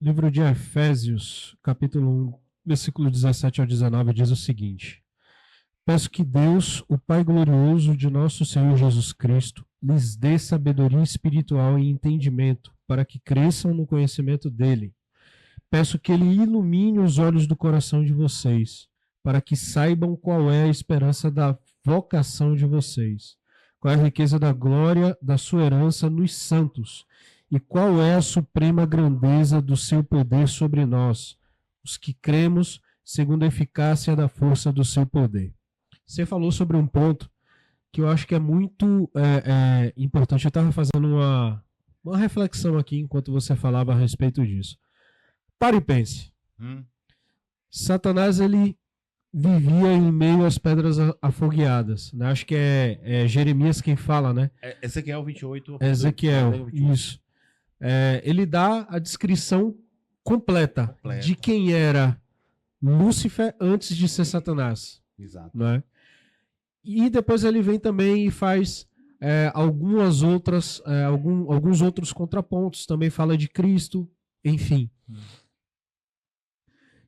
Livro de Efésios, capítulo 1, versículo 17 ao 19, diz o seguinte: Peço que Deus, o Pai glorioso de nosso Senhor Jesus Cristo, lhes dê sabedoria espiritual e entendimento, para que cresçam no conhecimento dele. Peço que ele ilumine os olhos do coração de vocês, para que saibam qual é a esperança da vocação de vocês, qual é a riqueza da glória da sua herança nos santos, e qual é a suprema grandeza do seu poder sobre nós, os que cremos, segundo a eficácia da força do seu poder. Você falou sobre um ponto que eu acho que é muito importante. Eu estava fazendo uma reflexão aqui enquanto você falava a respeito disso. Pare e pense. Satanás, ele vivia em meio às pedras afogueadas, né? Acho que é Jeremias quem fala, né? Ezequiel 28. Ezequiel, isso. Ele dá a descrição completa de quem era Lúcifer antes de ser Satanás. Exato. Né? E depois ele vem também e faz alguns outros contrapontos. Também fala de Cristo, enfim.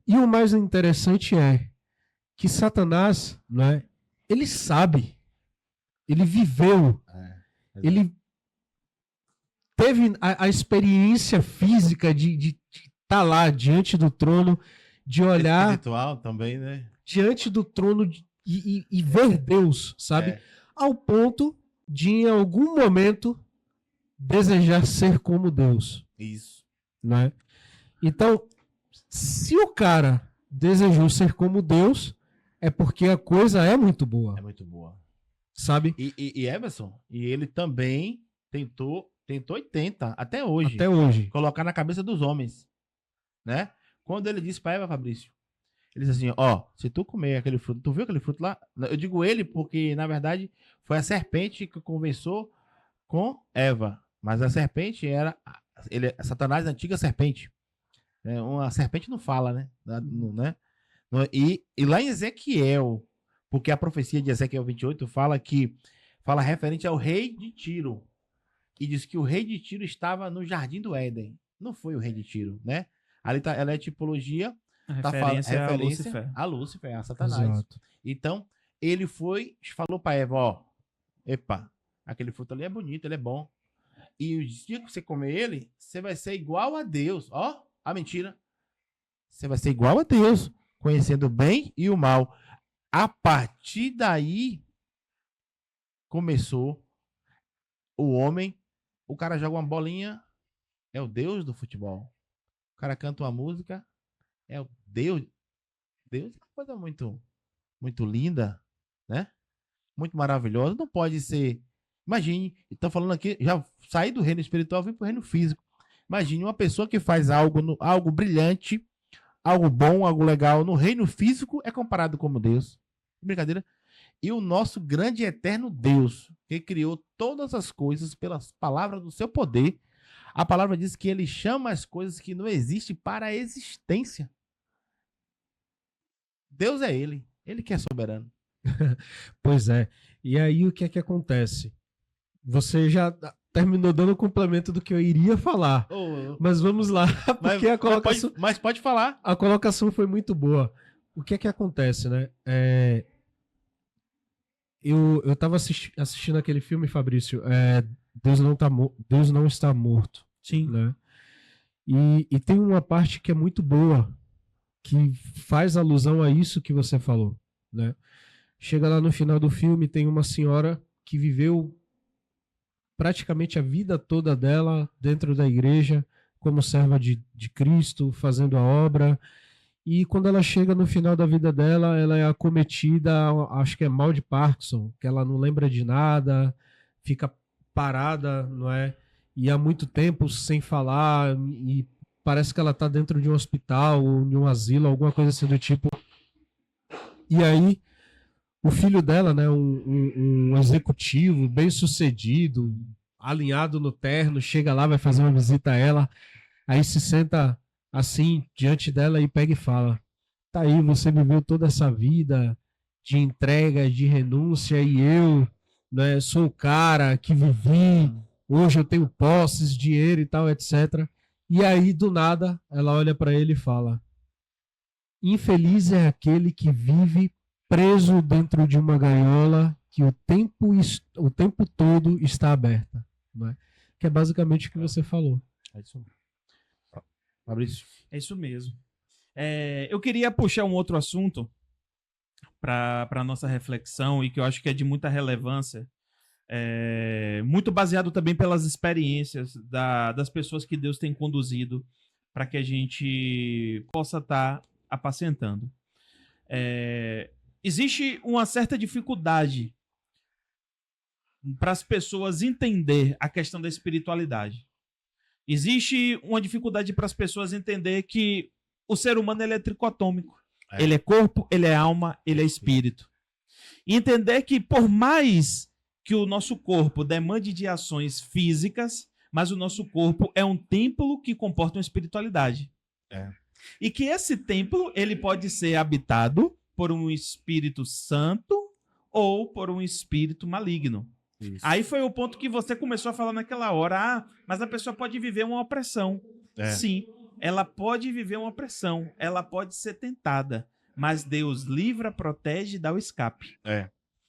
E o mais interessante é que Satanás, né, ele sabe, ele viveu, ele teve a experiência física de estar lá diante do trono, de olhar espiritual também, né? Diante do trono e ver Deus, sabe? Ao ponto de, em algum momento, desejar ser como Deus. Isso. Né? Então, se o cara desejou ser como Deus, é porque a coisa é muito boa. É muito boa. Sabe? E Emerson, e ele também tentou e tenta, até hoje, colocar na cabeça dos homens, né? Quando ele disse para Eva, Fabrício, ele disse assim, se tu comer aquele fruto, tu viu aquele fruto lá? Eu digo ele porque, na verdade, foi a serpente que conversou com Eva, mas a serpente era, Satanás, a antiga serpente. Uma serpente não fala, né? E lá em Ezequiel, porque a profecia de Ezequiel 28 fala referente ao rei de Tiro. E diz que o rei de Tiro estava no jardim do Éden. Não foi o rei de Tiro, né? Ali ela é tipologia, referência a Lúcifer, a Satanás. Exato. Então, ele falou para Eva, epa, aquele fruto ali é bonito, ele é bom. E o dia que você comer ele, você vai ser igual a Deus. A mentira. Você vai ser igual a Deus, conhecendo o bem e o mal. A partir daí, começou o homem. O cara joga uma bolinha, é o Deus do futebol. O cara canta uma música, é o Deus. Deus é uma coisa muito, muito linda, né? Muito maravilhosa. Não pode ser. Imagine, estão falando aqui, já saí do reino espiritual, vim para o reino físico. Imagine uma pessoa que faz algo brilhante, algo bom, algo legal no reino físico, é comparado como Deus. Brincadeira. E o nosso grande e eterno Deus, que criou todas as coisas pelas palavras do seu poder, a palavra diz que ele chama as coisas que não existem para a existência. Deus é ele que é soberano. Pois é. E aí o que é que acontece? Você já terminou dando o complemento do que eu iria falar. Mas vamos lá, porque a colocação... Mas pode falar. A colocação foi muito boa. O que é que acontece, né? Eu tava assistindo aquele filme, Fabrício, Deus não está morto. Sim. Né? E tem uma parte que é muito boa, que faz alusão a isso que você falou. Né? Chega lá no final do filme, tem uma senhora que viveu praticamente a vida toda dela dentro da igreja, como serva de Cristo, fazendo a obra. E quando ela chega no final da vida dela, ela é acometida, acho que é mal de Parkinson, que ela não lembra de nada, fica parada, não é? E há muito tempo sem falar, e parece que ela está dentro de um hospital ou de um asilo, alguma coisa assim do tipo. E aí, o filho dela, né, um executivo bem sucedido, alinhado no terno, chega lá, vai fazer uma visita a ela, aí se senta assim, diante dela e pega e fala, tá aí, você viveu toda essa vida de entrega, de renúncia, e eu, né, sou o cara que vivi, hoje eu tenho posses, dinheiro e tal, etc. E aí, do nada, ela olha para ele e fala: infeliz é aquele que vive preso dentro de uma gaiola que o tempo todo está aberta. Não é? Que é basicamente o que você falou. É isso. Fabrício. É isso mesmo. Eu queria puxar um outro assunto para a nossa reflexão e que eu acho que é de muita relevância, muito baseado também pelas experiências das pessoas que Deus tem conduzido para que a gente possa estar apacentando. Existe uma certa dificuldade para as pessoas entender a questão da espiritualidade. Existe uma dificuldade para as pessoas entender que o ser humano ele é tricotômico. Ele é corpo, ele é alma, ele é espírito. E entender que por mais que o nosso corpo demande de ações físicas, mas o nosso corpo é um templo que comporta uma espiritualidade. E que esse templo ele pode ser habitado por um Espírito Santo ou por um espírito maligno. Isso. Aí foi o ponto que você começou a falar naquela hora. Mas a pessoa pode viver uma opressão. Sim, ela pode viver uma opressão. Ela pode ser tentada. Mas Deus livra, protege e dá o escape.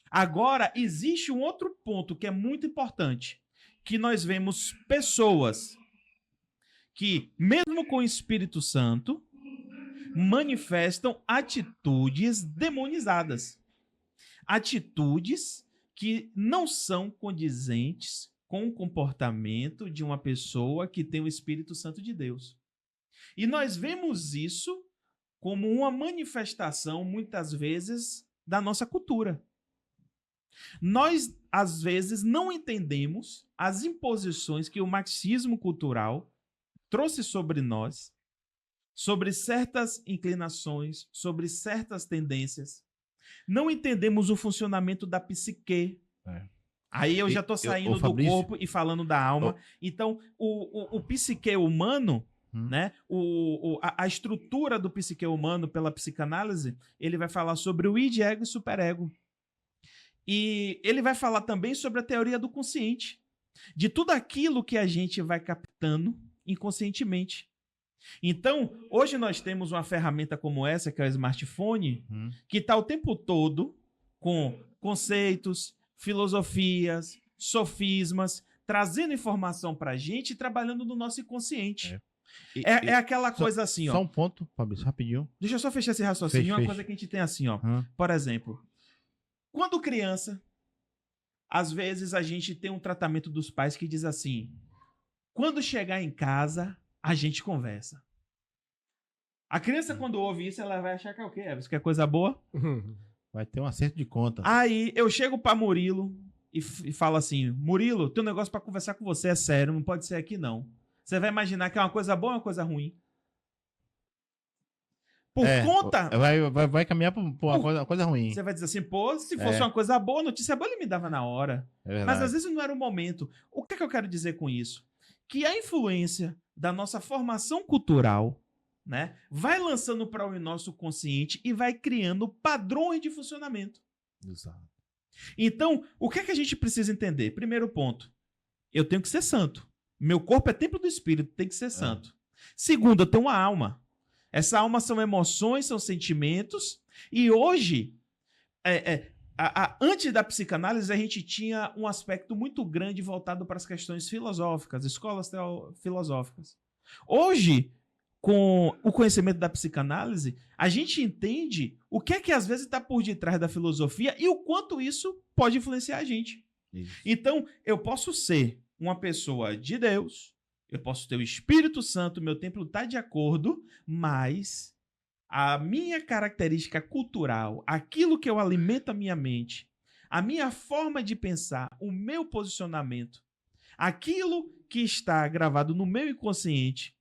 Agora, existe um outro ponto que é muito importante. Que nós vemos pessoas que, mesmo com o Espírito Santo, manifestam atitudes demonizadas. Atitudes que não são condizentes com o comportamento de uma pessoa que tem o Espírito Santo de Deus. E nós vemos isso como uma manifestação, muitas vezes, da nossa cultura. Nós, às vezes, não entendemos as imposições que o marxismo cultural trouxe sobre nós, sobre certas inclinações, sobre certas tendências. Não entendemos o funcionamento da psique. Aí eu já estou saindo do corpo e falando da alma. Então, o psique humano, né? A estrutura do psique humano pela psicanálise, ele vai falar sobre o id, ego e superego. E ele vai falar também sobre a teoria do consciente. De tudo aquilo que a gente vai captando inconscientemente. Então, hoje nós temos uma ferramenta como essa, que é o smartphone, que está o tempo todo com conceitos, filosofias, sofismas, trazendo informação para a gente e trabalhando no nosso inconsciente. É aquela coisa assim, ó. Só um ponto, Fabrício, rapidinho. Deixa eu só fechar esse raciocínio. Uma coisa que a gente tem assim, ó. Por exemplo, quando criança, às vezes a gente tem um tratamento dos pais que diz assim: quando chegar em casa, a gente conversa. A criança, quando ouve isso, ela vai achar que é o quê? Isso que é coisa boa? Vai ter um acerto de contas. Aí eu chego pra Murilo e falo assim: Murilo, tem um negócio pra conversar com você, é sério, não pode ser aqui não. Você vai imaginar que é uma coisa boa ou uma coisa ruim? Por conta... Vai caminhar por uma coisa ruim. Você vai dizer assim: pô, se fosse uma coisa boa, notícia boa ele me dava na hora. Mas às vezes não era o momento. O que é que eu quero dizer com isso? Que a influência da nossa formação cultural, né, vai lançando para o nosso consciente e vai criando padrões de funcionamento. Exato. Então, o que é que a gente precisa entender? Primeiro ponto, eu tenho que ser santo. Meu corpo é templo do Espírito, tem que ser santo. Segundo, eu tenho uma alma. Essa alma são emoções, são sentimentos. E hoje, antes da psicanálise, a gente tinha um aspecto muito grande voltado para as questões filosóficas, escolas filosóficas. Hoje, com o conhecimento da psicanálise, a gente entende o que é que às vezes está por detrás da filosofia e o quanto isso pode influenciar a gente. Isso. Então, eu posso ser uma pessoa de Deus, eu posso ter o Espírito Santo, meu templo está de acordo, mas a minha característica cultural, aquilo que eu alimento a minha mente, a minha forma de pensar, o meu posicionamento, aquilo que está gravado no meu inconsciente,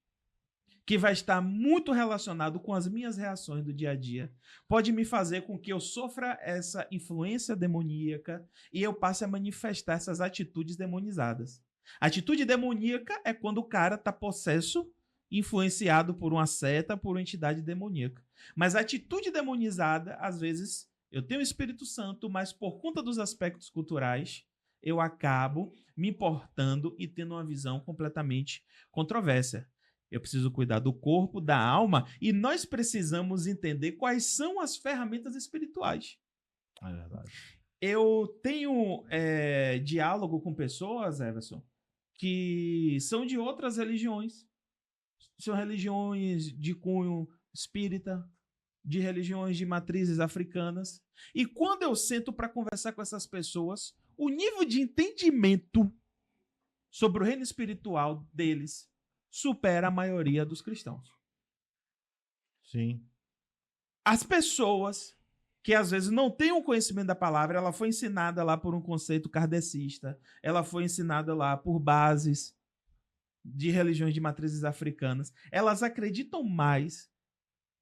que vai estar muito relacionado com as minhas reações do dia a dia, pode me fazer com que eu sofra essa influência demoníaca e eu passe a manifestar essas atitudes demonizadas. A atitude demoníaca é quando o cara está possesso, influenciado por uma seta, por uma entidade demoníaca. Mas a atitude demonizada, às vezes, eu tenho o Espírito Santo, mas por conta dos aspectos culturais, eu acabo me importando e tendo uma visão completamente controversa. Eu preciso cuidar do corpo, da alma, e nós precisamos entender quais são as ferramentas espirituais. É verdade. Eu tenho diálogo com pessoas, Everson, que são de outras religiões. São religiões de cunho espírita, de religiões de matrizes africanas. E quando eu sento para conversar com essas pessoas, o nível de entendimento sobre o reino espiritual deles supera a maioria dos cristãos. Sim. As pessoas que às vezes não têm o conhecimento da palavra, ela foi ensinada lá por um conceito kardecista, ela foi ensinada lá por bases de religiões de matrizes africanas, elas acreditam mais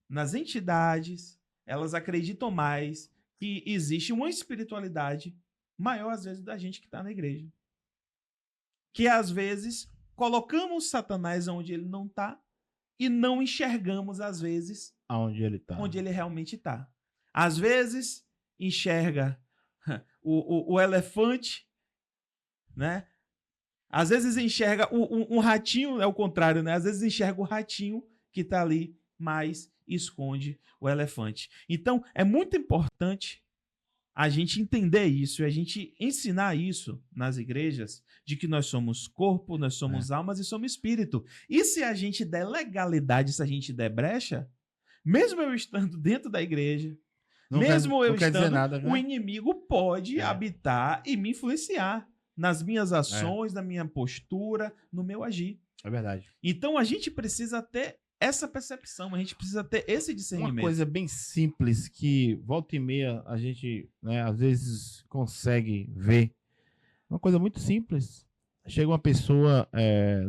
nas entidades, elas acreditam mais que existe uma espiritualidade maior, às vezes, da gente que está na igreja. Que, às vezes, colocamos Satanás onde ele não está e não enxergamos, às vezes, onde ele realmente está. Às vezes, enxerga o elefante, né? Às vezes enxerga um ratinho, é o contrário, né? Às vezes enxerga o ratinho que está ali, mas esconde o elefante. Então, é muito importante a gente entender isso e a gente ensinar isso nas igrejas, de que nós somos corpo, nós somos almas e somos espírito. E se a gente der legalidade, se a gente der brecha, mesmo eu estando dentro da igreja, o inimigo pode habitar e me influenciar nas minhas ações, na minha postura, no meu agir. É verdade. Então a gente precisa ter essa percepção, a gente precisa ter esse discernimento. Uma coisa bem simples que volta e meia a gente, né, às vezes consegue ver. Uma coisa muito simples. Chega uma pessoa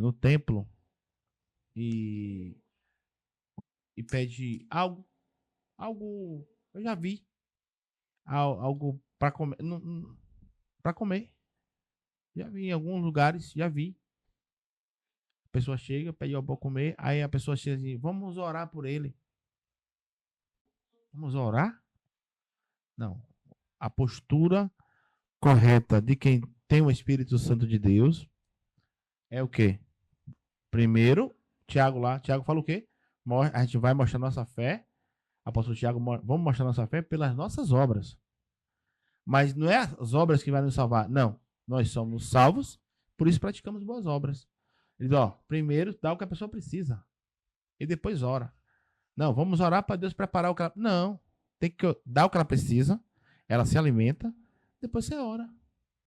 no templo e pede algo eu já vi, algo para comer, para comer. Já vi em alguns lugares, já vi. A pessoa chega, pede algo para comer, aí a pessoa chega assim, vamos orar por ele. Vamos orar? Não. A postura correta de quem tem o Espírito Santo de Deus é o quê? Primeiro, Tiago fala o quê? A gente vai mostrar nossa fé. Apóstolo Tiago, vamos mostrar nossa fé pelas nossas obras. Mas não é as obras que vão nos salvar. Não. Nós somos salvos, por isso praticamos boas obras. Ele diz, primeiro dá o que a pessoa precisa. E depois ora. Não, vamos orar para Deus preparar o que ela... Não. Tem que dar o que ela precisa. Ela se alimenta. Depois você ora.